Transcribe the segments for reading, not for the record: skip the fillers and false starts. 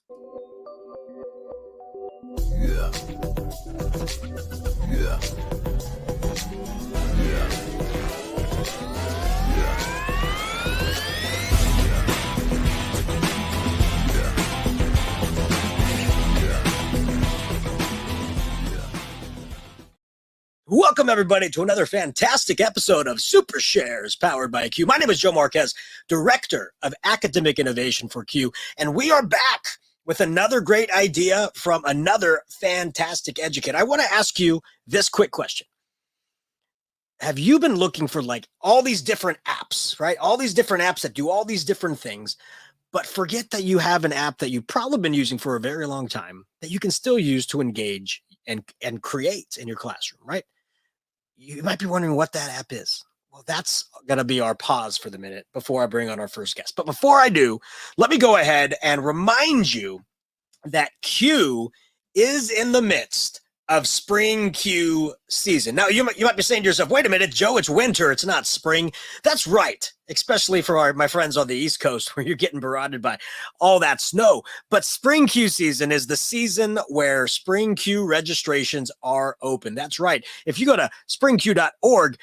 Yeah. Yeah. Yeah. Welcome, everybody, to another fantastic episode of SuperShares powered by Q. My name is Joe Marquez, Director of Academic Innovation for Q, and we are back with another great idea from another fantastic educator. I want to ask you this quick question. Have you been looking for like all these different apps, right? All these different apps that do all these different things, but forget that you have an app that you've probably been using for a very long time that you can still use to engage and create in your classroom, right? You might be wondering what that app is. Well, that's going to be our pause for the minute before I bring on our first guest. But before I do, let me go ahead and remind you that Q is in the midst of spring Q season. Now, you might be saying to yourself, wait a minute, Joe, it's winter, it's not spring. That's right, especially for my friends on the East Coast where you're getting barraged by all that snow. But spring Q season is the season where spring Q registrations are open. That's right. If you go to springq.org,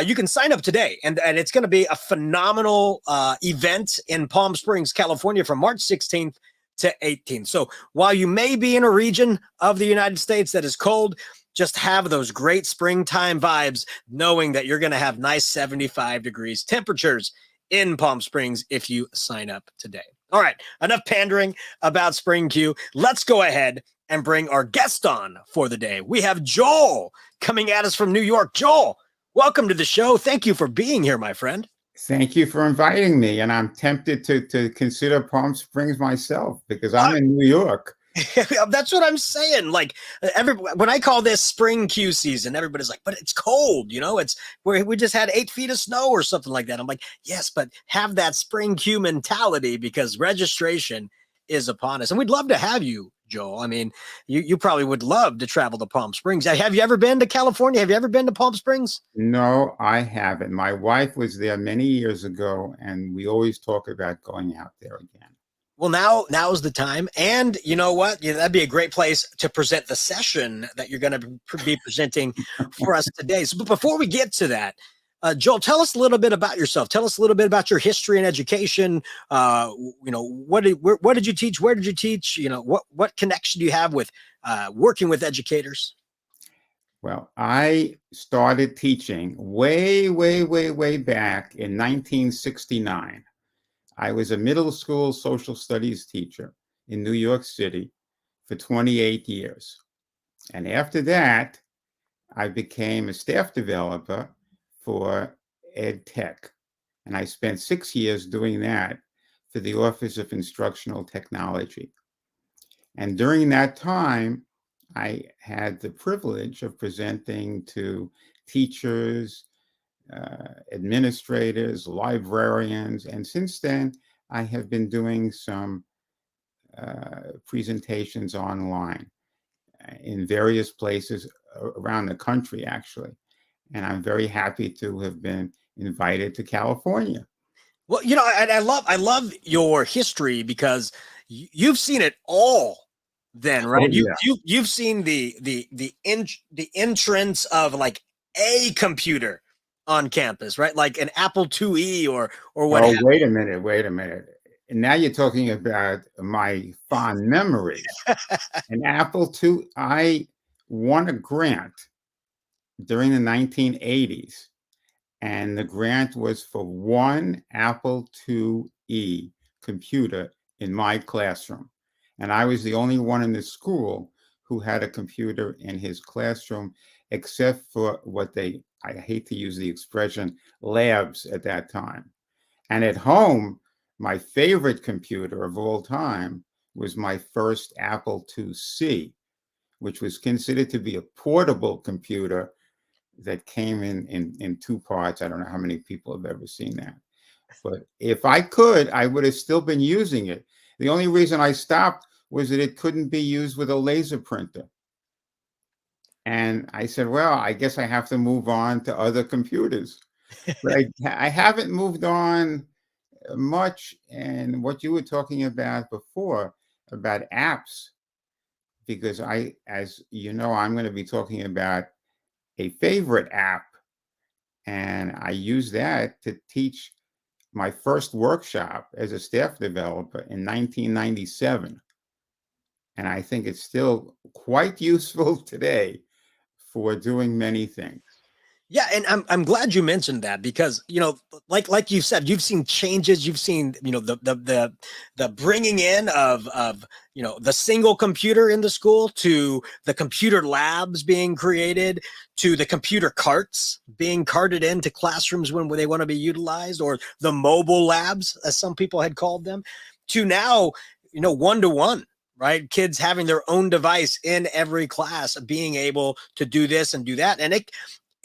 you can sign up today, and it's going to be a phenomenal event in Palm Springs, California from March 16th to 18. So while you may be in a region of the United States that is cold, just have those great springtime vibes, knowing that you're going to have nice 75 degrees temperatures in Palm Springs if you sign up today. All right, enough pandering about Spring Q. Let's go ahead and bring our guest on for the day. We have Joel coming at us from New York. Joel, welcome to the show. Thank you for being here, my friend. Thank you for inviting me, and I'm tempted to consider Palm Springs myself because I'm in New York. That's what I'm saying. Like when I call this spring Q season, everybody's like, but it's cold, it's where we just had 8 feet of snow or something like that. I'm like, yes, but have that spring Q mentality because registration is upon us. And we'd love to have you, Joel. I mean, you probably would love to travel to Palm Springs. Have you ever been to California? Have you ever been to Palm Springs? No, I haven't. My wife was there many years ago, and we always talk about going out there again. Well, now is the time. And you know what? That'd be a great place to present the session that you're going to be presenting for us today. So, but before we get to that, Joel, tell us a little bit about yourself. Tell us a little bit about your history and education. What did you teach? Where did you teach? What connection do you have with working with educators? Well, I started teaching way back in 1969. I was a middle school social studies teacher in New York City for 28 years. And after that, I became a staff developer for Ed Tech. And I spent 6 years doing that for the Office of Instructional Technology. And during that time, I had the privilege of presenting to teachers, administrators, librarians, and since then, I have been doing some presentations online in various places around the country, actually. And I'm very happy to have been invited to California. Well, I love your history because you've seen it all. Then, right? Oh, yeah. You've seen the entrance of like a computer on campus, right? Like an Apple IIe or what? Oh, wait a minute. And now you're talking about my fond memories. An Apple II, I won a grant during the 1980s, and the grant was for one Apple IIe computer in my classroom. And I was the only one in the school who had a computer in his classroom, except for I hate to use the expression, labs at that time. And at home, my favorite computer of all time was my first Apple IIc, which was considered to be a portable computer that came in 2 parts. I don't know how many people have ever seen that. But if I could, I would have still been using it. The only reason I stopped was that it couldn't be used with a laser printer. And I said, well, I guess I have to move on to other computers. But I haven't moved on much. And what you were talking about before, about apps because as you know, I'm going to be talking about a favorite app, and I use that to teach my first workshop as a staff developer in 1997. And I think it's still quite useful today for doing many things. Yeah, and I'm glad you mentioned that because like you said, you've seen changes, you've seen the bringing in of the single computer in the school to the computer labs being created to the computer carts being carted into classrooms when they want to be utilized, or the mobile labs as some people had called them, to now one-to-one. Right, kids having their own device in every class, being able to do this and do that, and it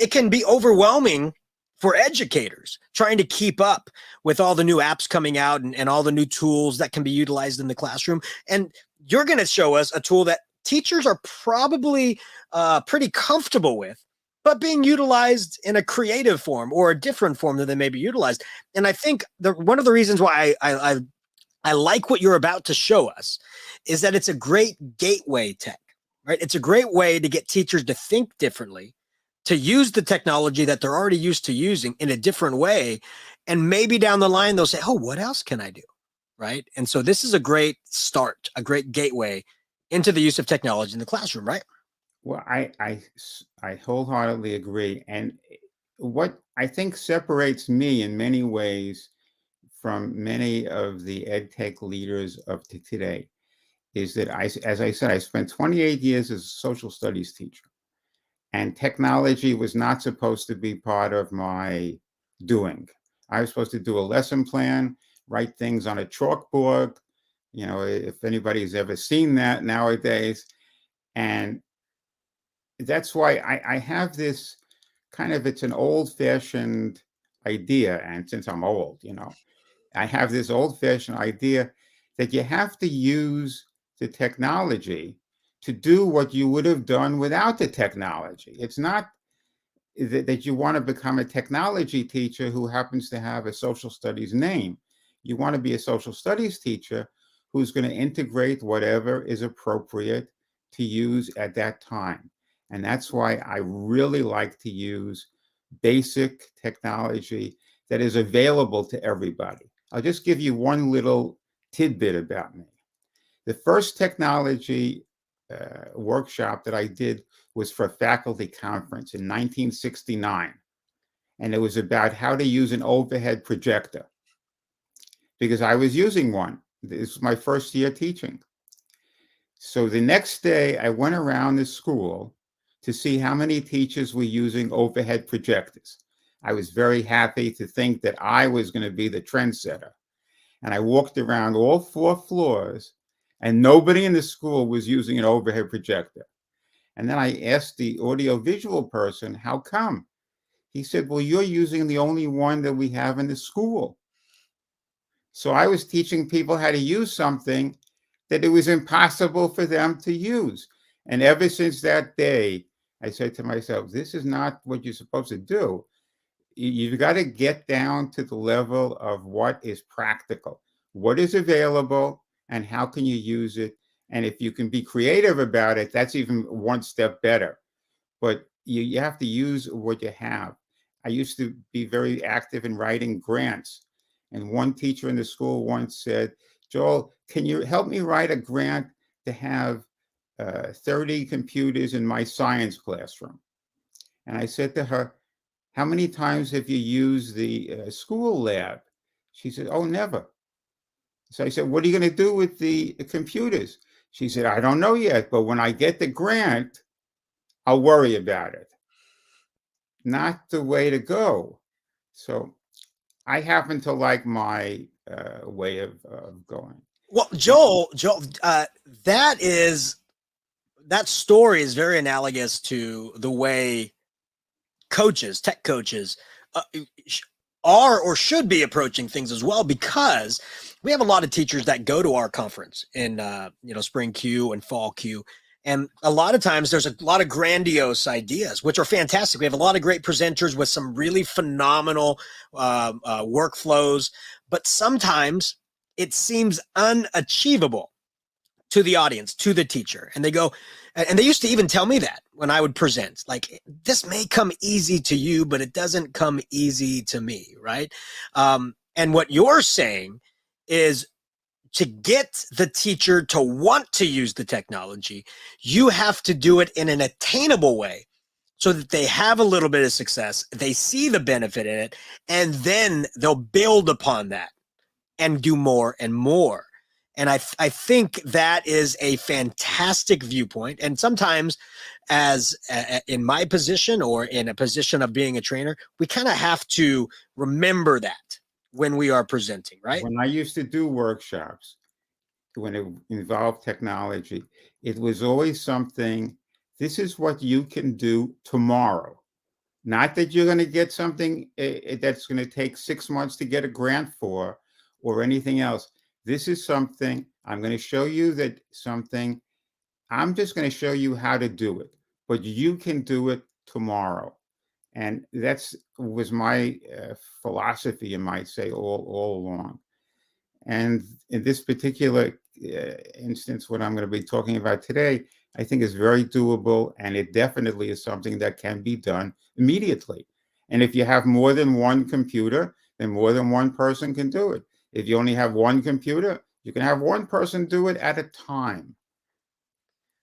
can be overwhelming for educators trying to keep up with all the new apps coming out and all the new tools that can be utilized in the classroom. And you're going to show us a tool that teachers are probably pretty comfortable with, but being utilized in a creative form or a different form than they may be utilized. And I think one of the reasons why I like what you're about to show us is that it's a great gateway tech, right? It's a great way to get teachers to think differently, to use the technology that they're already used to using in a different way. And maybe down the line, they'll say, oh, what else can I do? Right. And so this is a great start, a great gateway into the use of technology in the classroom, right? Well, I wholeheartedly agree. And what I think separates me in many ways from many of the ed tech leaders of today is that as I said, I spent 28 years as a social studies teacher, and technology was not supposed to be part of my doing. I was supposed to do a lesson plan, write things on a chalkboard, if anybody's ever seen that nowadays. And that's why I have this it's an old fashioned idea. And since I'm old, I have this old fashioned idea that you have to use the technology to do what you would have done without the technology. It's not that you want to become a technology teacher who happens to have a social studies name. You want to be a social studies teacher who's going to integrate whatever is appropriate to use at that time. And that's why I really like to use basic technology that is available to everybody. I'll just give you one little tidbit about me. The first technology workshop that I did was for a faculty conference in 1969. And it was about how to use an overhead projector because I was using one. This was my first year teaching. So the next day, I went around the school to see how many teachers were using overhead projectors. I was very happy to think that I was going to be the trendsetter. And I walked around all 4 floors, and nobody in the school was using an overhead projector. And then I asked the audiovisual person, how come? He said, well, you're using the only one that we have in the school. So I was teaching people how to use something that it was impossible for them to use. And ever since that day, I said to myself, this is not what you're supposed to do. You've got to get down to the level of what is practical, what is available, and how can you use it. And if you can be creative about it, that's even one step better. But you have to use what you have. I used to be very active in writing grants. And one teacher in the school once said, Joel, can you help me write a grant to have 30 computers in my science classroom? And I said to her, how many times have you used the school lab? She said, oh, never. So I said, what are you going to do with the computers? She said, I don't know yet, but when I get the grant, I'll worry about it. Not the way to go. So I happen to like my way of going. Well, Joel, that story is very analogous to the way tech coaches, are or should be approaching things as well, because we have a lot of teachers that go to our conference in spring Q and fall Q. And a lot of times there's a lot of grandiose ideas, which are fantastic. We have a lot of great presenters with some really phenomenal workflows, but sometimes it seems unachievable to the audience, to the teacher. And they go, and they used to even tell me that when I would present, like, this may come easy to you, but it doesn't come easy to me, right? And what you're saying is, to get the teacher to want to use the technology, you have to do it in an attainable way so that they have a little bit of success, they see the benefit in it, and then they'll build upon that and do more and more. And I think that is a fantastic viewpoint. And sometimes, as in my position or in a position of being a trainer, we kind of have to remember that when we are presenting, right? When I used to do workshops, when it involved technology, it was always something, this is what you can do tomorrow. Not that you're going to get something that's going to take 6 months to get a grant for or anything else. This is something I'm going to show you, that something, I'm just going to show you how to do it, but you can do it tomorrow. And that's was my philosophy, you might say, all along. And in this particular instance, what I'm going to be talking about today, I think is very doable, and it definitely is something that can be done immediately. And if you have more than one computer, then more than one person can do it. If you only have one computer, you can have one person do it at a time.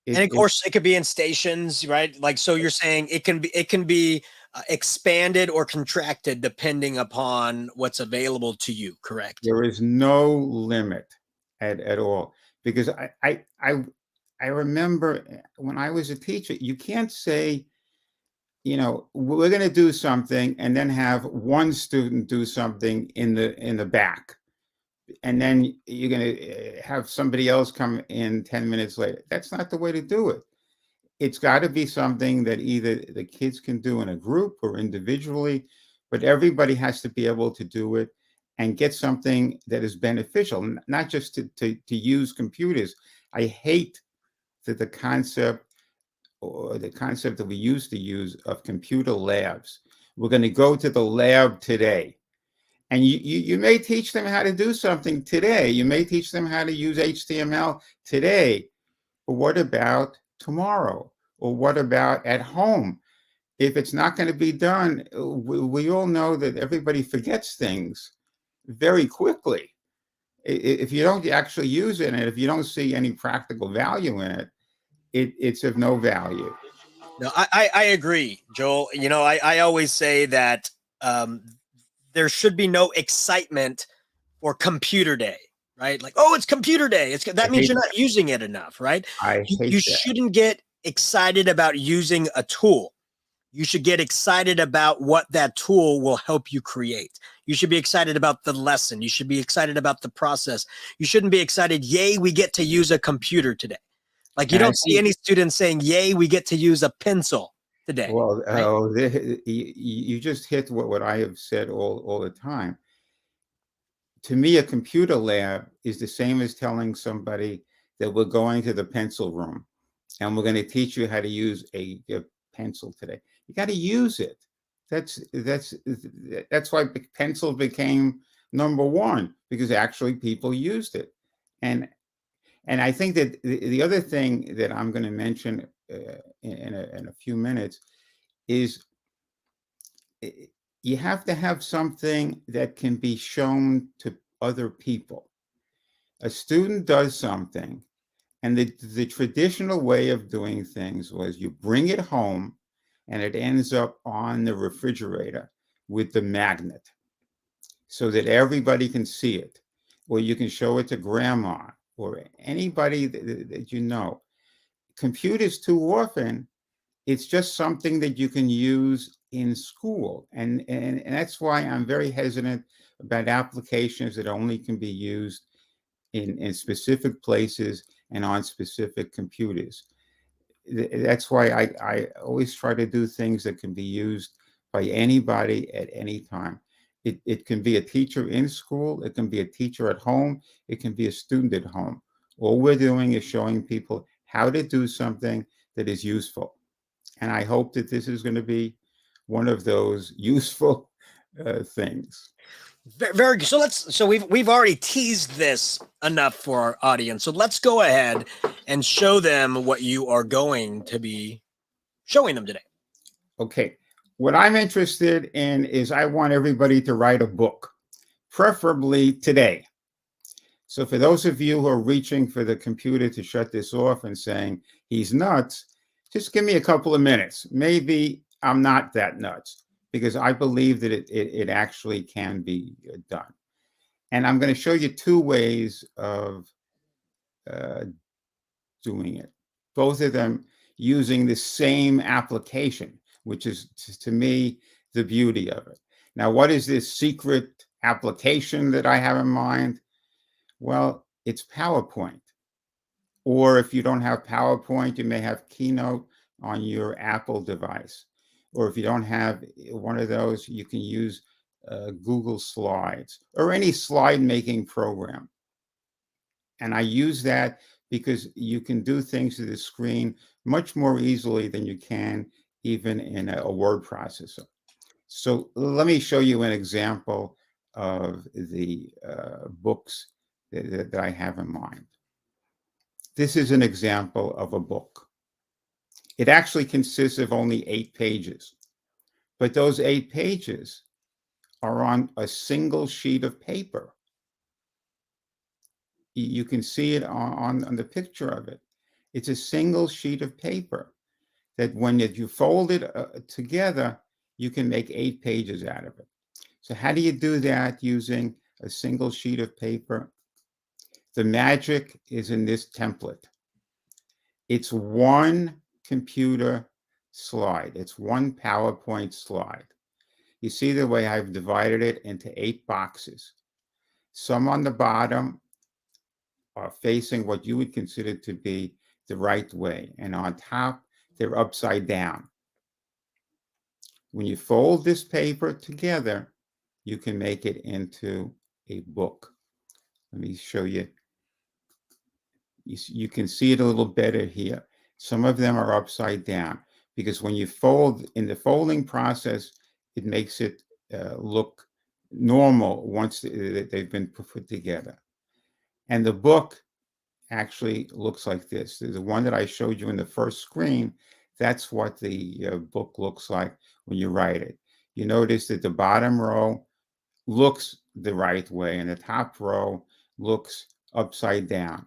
And of course, it could be in stations, right? Like, so you're saying it can be expanded or contracted depending upon what's available to you, correct? There is no limit at all, because I remember when I was a teacher, you can't say, we're going to do something and then have one student do something in the back, and then you're going to have somebody else come in 10 minutes later. That's not the way to do it. It's got to be something that either the kids can do in a group or individually, but everybody has to be able to do it and get something that is beneficial, not just to use computers. I hate the concept that we used to use of computer labs. We're going to go to the lab today. And you may teach them how to do something today. You may teach them how to use HTML today. But what about tomorrow? Or what about at home? If it's not going to be done, we all know that everybody forgets things very quickly. If you don't actually use it, and if you don't see any practical value in it, it's of no value. No, I agree, Joel. I always say that there should be no excitement for computer day, right? Like, oh, it's computer day. That means you're not using it enough, right? I hate You that. shouldn't get excited about using a tool. You should get excited about what that tool will help you create. You should be excited about the lesson. You should be excited about the process. You shouldn't be excited, yay, we get to use a computer today. Like, you don't see any students saying, yay, we get to use a pencil today. Well, right? You just hit what I have said all the time. To me, a computer lab is the same as telling somebody that we're going to the pencil room and we're going to teach you how to use a pencil today. You got to use it. That's why pencil became number one, because actually people used it. And I think that the other thing that I'm going to mention in a few minutes is you have to have something that can be shown to other people. A student does something, and the traditional way of doing things was you bring it home and it ends up on the refrigerator with the magnet so that everybody can see it, or you can show it to grandma or anybody that you know. Computers, too often, it's just something that you can use in school. And that's why I'm very hesitant about applications that only can be used in specific places and on specific computers. That's why I always try to do things that can be used by anybody at any time. It can be a teacher in school, it can be a teacher at home, it can be a student at home. All we're doing is showing people how to do something that is useful. And I hope that this is going to be one of those useful things. Very good. So we've already teased this enough for our audience. So let's go ahead and show them what you are going to be showing them today. Okay. What I'm interested in is I want everybody to write a book, preferably today. So for those of you who are reaching for the computer to shut this off and saying he's nuts, just give me a couple of minutes. Maybe I'm not that nuts, because I believe that it actually can be done. And I'm going to show you two ways of uh, doing it, both of them using the same application, which is, to me, the beauty of it. Now, what is this secret application that I have in mind? Well, it's PowerPoint. Or if you don't have PowerPoint, you may have Keynote on your Apple device. Or if you don't have one of those, you can use Google Slides or any slide making program. And I use that because you can do things to the screen much more easily than you can even in a word processor. So let me show you an example of the books that I have in mind. This is an example of a book. It actually consists of only 8 pages, but those 8 pages are on a single sheet of paper. You can see it on the picture of it. It's a single sheet of paper that when you fold it together, you can make 8 pages out of it. So how do you do that using a single sheet of paper? The magic is in this template. It's one computer slide. It's one PowerPoint slide. You see the way I've divided it into 8 boxes. Some on the bottom are facing what you would consider to be the right way, and on top, they're upside down. When you fold this paper together, you can make it into a book. Let me show you. You can see it a little better here. Some of them are upside down because when you fold, in the folding process, it makes it look normal once they've been put together. And the book actually looks like this. The one that I showed you in the first screen, that's what the book looks like when you write it. You notice that the bottom row looks the right way and the top row looks upside down.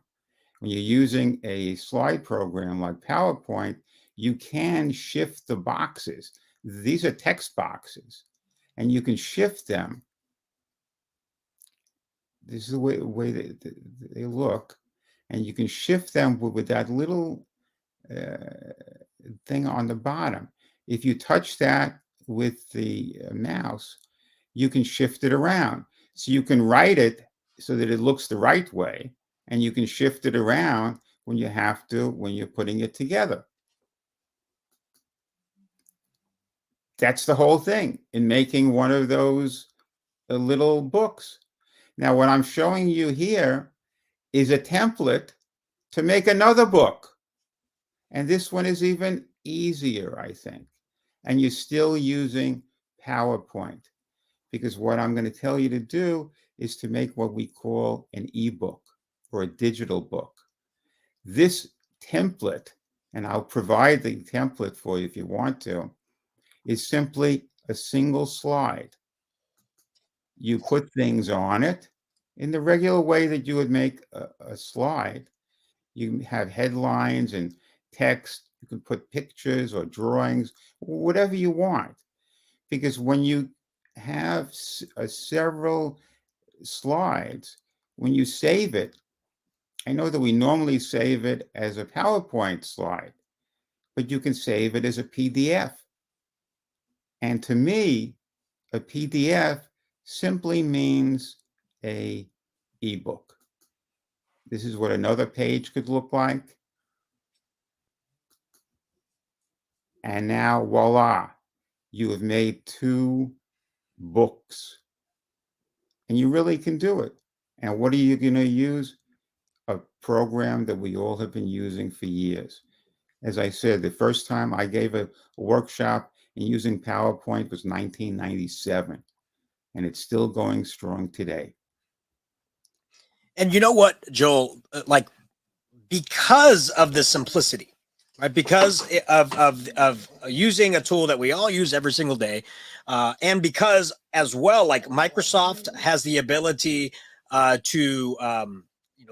When you're using a slide program like PowerPoint, you can shift the boxes. These are text boxes, and you can shift them. This is the way they look, and you can shift them with that little thing on the bottom. If you touch that with the mouse, you can shift it around. So you can write it so that it looks the right way, and you can shift it around when you have to, when you're putting it together. That's the whole thing in making one of those little books. Now, what I'm showing you here is a template to make another book. And this one is even easier, I think. And you're still using PowerPoint, because what I'm going to tell you to do is to make what we call an ebook or a digital book. This template, and I'll provide the template for you if you want to, is simply a single slide. You put things on it in the regular way that you would make a slide. You have headlines and text. You can put pictures or drawings, whatever you want. Because when you have several slides, when you save it, I know that we normally save it as a PowerPoint slide, but you can save it as a PDF. And to me, a PDF simply means a ebook. This is what another page could look like. And now, voila, you have made 2 books. And you really can do it. And what are you going to use? A program that we all have been using for years. As I said, the first time I gave a workshop in using PowerPoint was 1997. and it's still going strong today. And you know what, Joel, like, because of the simplicity, right? Because of using a tool that we all use every single day, and because as well, like Microsoft has the ability to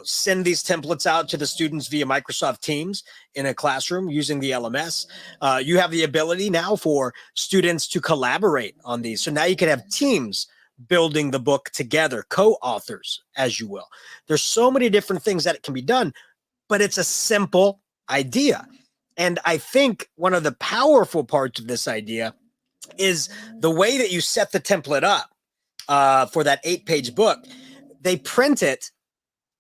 send these templates out to the students via Microsoft Teams in a classroom using the LMS. You have the ability now for students to collaborate on these. So now you can have teams building the book together, co-authors, as you will. There's so many different things that it can be done, but it's a simple idea. And I think one of the powerful parts of this idea is the way that you set the template up for that 8-page book. They print it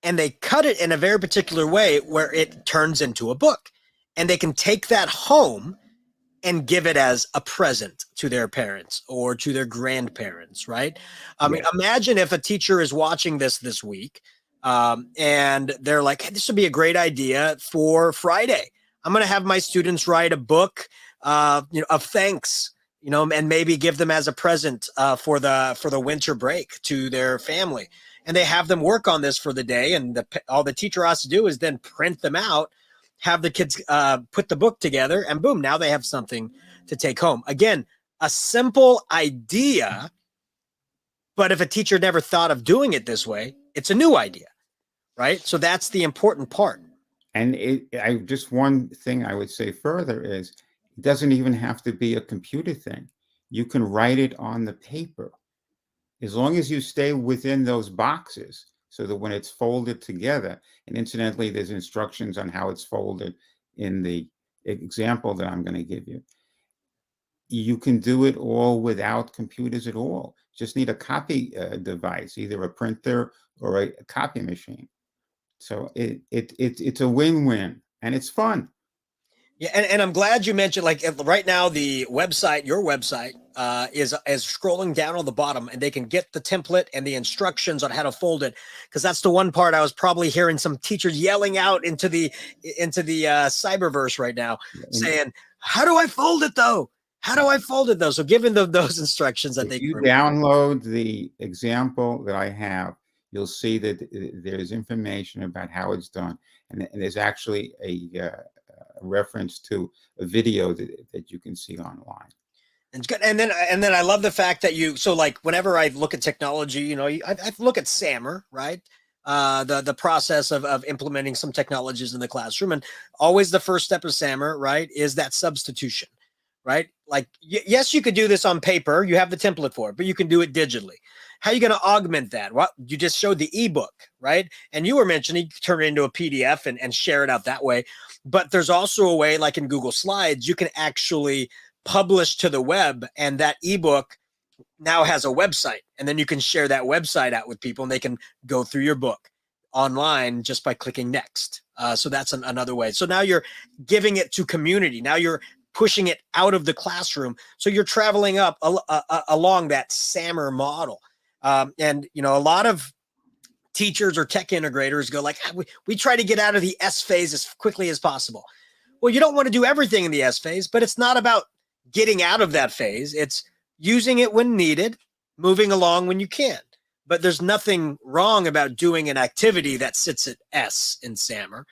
and they cut it in a very particular way where it turns into a book. And they can take that home and give it as a present to their parents or to their grandparents, right? I mean, imagine if a teacher is watching this week, and they're like, hey, this would be a great idea for Friday. I'm going to have my students write a book, of thanks, and maybe give them as a present for the winter break to their family. And they have them work on this for the day. And all the teacher has to do is then print them out, have the kids put the book together, and boom, now they have something to take home. Again, a simple idea, but if a teacher never thought of doing it this way, it's a new idea, right? So that's the important part. And just one thing I would say further is it doesn't even have to be a computer thing. You can write it on the paper as long as you stay within those boxes so that when it's folded together, and incidentally, there's instructions on how it's folded in the example that I'm going to give you. You can do it all without computers at all. Just need a copy device, either a printer or a copy machine. So it's a win-win, and it's fun. Yeah, and I'm glad you mentioned, like, right now the website, your website, is scrolling down on the bottom, and they can get the template and the instructions on how to fold it. Because that's the one part I was probably hearing some teachers yelling out into the cyberverse right now, saying, "How do I fold it though? How do I fold it though?" So given those instructions that if you download the example that I have, you'll see that there's information about how it's done, and there's actually a reference to a video that you can see online. And good. And then I love the fact that so like whenever I look at technology, I look at SAMR, right? The process of implementing some technologies in the classroom, and always the first step of SAMR, right, is that substitution, right? Like, yes, you could do this on paper. You have the template for it, but you can do it digitally. How are you going to augment that? Well, you just showed the ebook, right? And you were mentioning you can turn it into a PDF and share it out that way. But there's also a way, like in Google Slides, you can actually publish to the web, and that ebook now has a website. And then you can share that website out with people, and they can go through your book online just by clicking next. So that's another way. So now you're giving it to community. Now you're pushing it out of the classroom. So you're traveling up along that SAMR model. And, a lot of teachers or tech integrators go like, we try to get out of the S phase as quickly as possible. Well, you don't want to do everything in the S phase, but it's not about getting out of that phase. It's using it when needed, moving along when you can. But there's nothing wrong about doing an activity that sits at S in SAMR.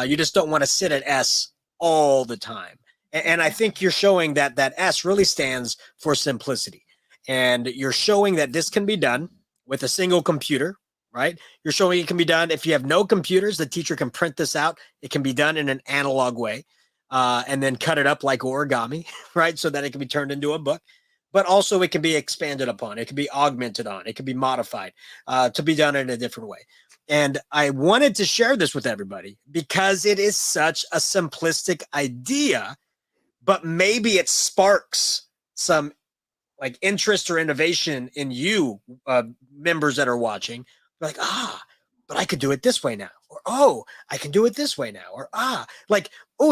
You just don't want to sit at S all the time. And I think you're showing that S really stands for simplicity. And you're showing that this can be done with a single computer, right? You're showing it can be done if you have no computers. The teacher can print this out. It can be done in an analog way, and then cut it up like origami, right? So that it can be turned into a book. But also it can be expanded upon. It can be augmented on. It can be modified to be done in a different way. And I wanted to share this with everybody because it is such a simplistic idea, but maybe it sparks some like interest or innovation in you, members that are watching. Like, but I could do it this way now. Or, I can do it this way now. Or,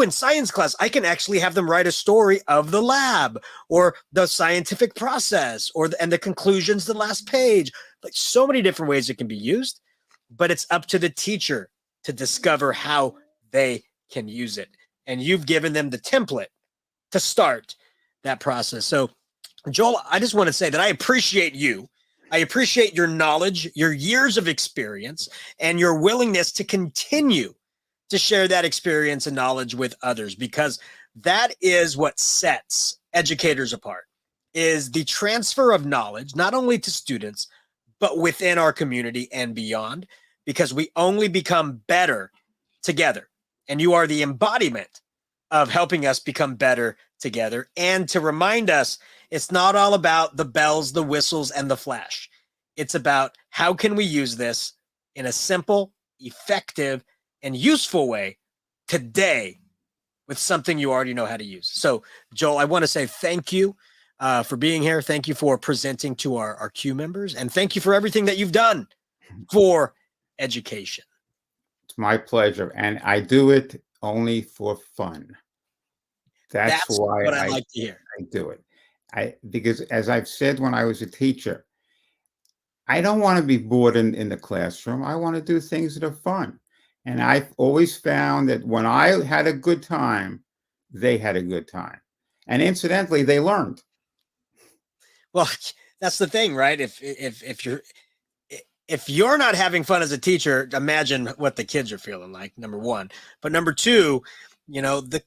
in science class, I can actually have them write a story of the lab or the scientific process and the conclusions, the last page. Like, so many different ways it can be used, but it's up to the teacher to discover how they can use it. And you've given them the template to start that process. So, Joel, I just want to say that I appreciate you. I appreciate your knowledge, your years of experience, and your willingness to continue to share that experience and knowledge with others, because that is what sets educators apart, is the transfer of knowledge, not only to students, but within our community and beyond, because we only become better together. And you are the embodiment of helping us become better together, and to remind us it's not all about the bells, the whistles, and the flash. It's about how can we use this in a simple, effective, and useful way today with something you already know how to use. So, Joel, I want to say thank you for being here. Thank you for presenting to our Q members, and thank you for everything that you've done for education. It's my pleasure, and I do it only for fun. That's why what I like to hear. I do it. Because as I've said when I was a teacher, I don't want to be bored in the classroom. I want to do things that are fun. And I've always found that when I had a good time, they had a good time. And incidentally, they learned. Well, that's the thing, right? If you're not having fun as a teacher, imagine what the kids are feeling like, number one. But number two, the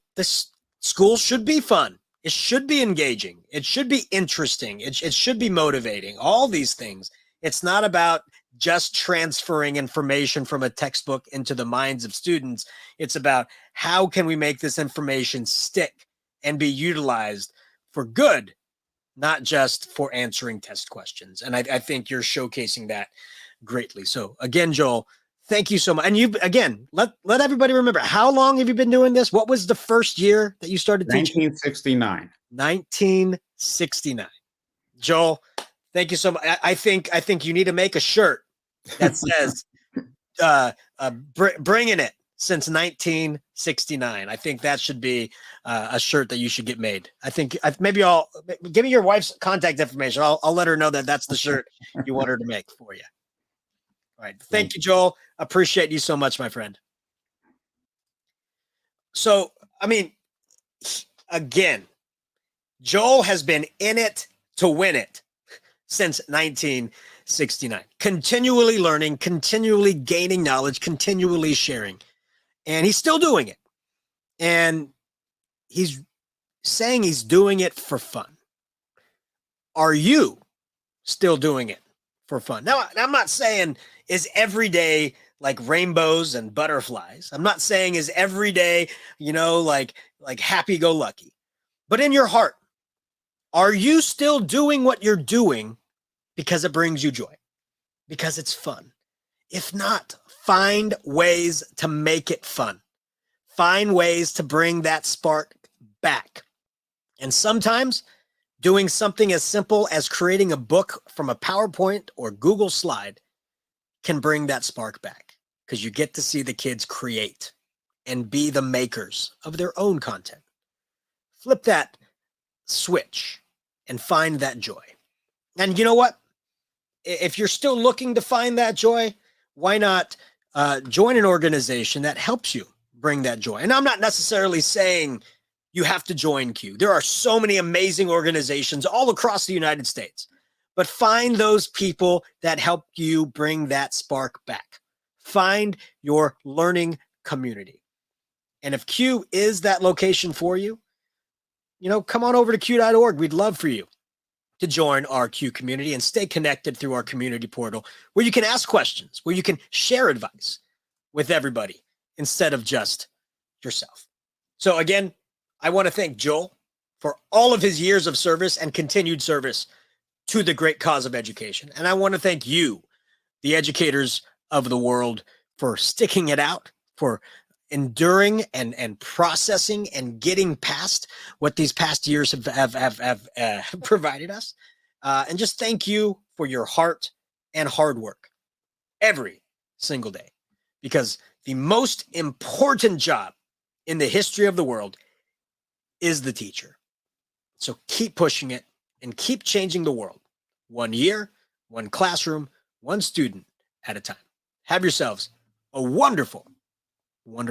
school should be fun. It should be engaging. It should be interesting. It should be motivating. All these things. It's not about just transferring information from a textbook into the minds of students. It's about how can we make this information stick and be utilized for good, not just for answering test questions. And I think you're showcasing that greatly. So again, Joel, thank you so much. And you, again, let everybody remember, how long have you been doing this? What was the first year that you started teaching? 1969. 1969. Joel, thank you so much. I think you need to make a shirt that says bringing it since 1969. I think that should be a shirt that you should get made. I think maybe I'll give me your wife's contact information. I'll let her know that that's the shirt you want her to make for you. All right. Thank you, Joel. Appreciate you so much, my friend. So, I mean, again, Joel has been in it to win it since 1969, continually learning, continually gaining knowledge, continually sharing. And he's still doing it. And he's saying he's doing it for fun. Are you still doing it for fun? Now, I'm not saying is every day like rainbows and butterflies. I'm not saying is every day, like happy-go-lucky. But in your heart, are you still doing what you're doing because it brings you joy, because it's fun? If not, find ways to make it fun. Find ways to bring that spark back. And sometimes doing something as simple as creating a book from a PowerPoint or Google slide can bring that spark back, because you get to see the kids create and be the makers of their own content. Flip that switch and find that joy. And you know what? If you're still looking to find that joy, why not join an organization that helps you bring that joy? And I'm not necessarily saying you have to join Q. There are so many amazing organizations all across the United States. But find those people that help you bring that spark back. Find your learning community. And if Q is that location for you, come on over to q.org. We'd love for you to join our Q community and stay connected through our community portal, where you can ask questions, where you can share advice with everybody instead of just yourself. So again, I want to thank Joel for all of his years of service and continued service to the great cause of education. And I want to thank you, the educators of the world, for sticking it out, for enduring and processing and getting past what these past years have provided us. And just thank you for your heart and hard work every single day, because the most important job in the history of the world is the teacher. So keep pushing it and keep changing the world, one year, one classroom, one student at a time. Have yourselves a wonderful, wonderful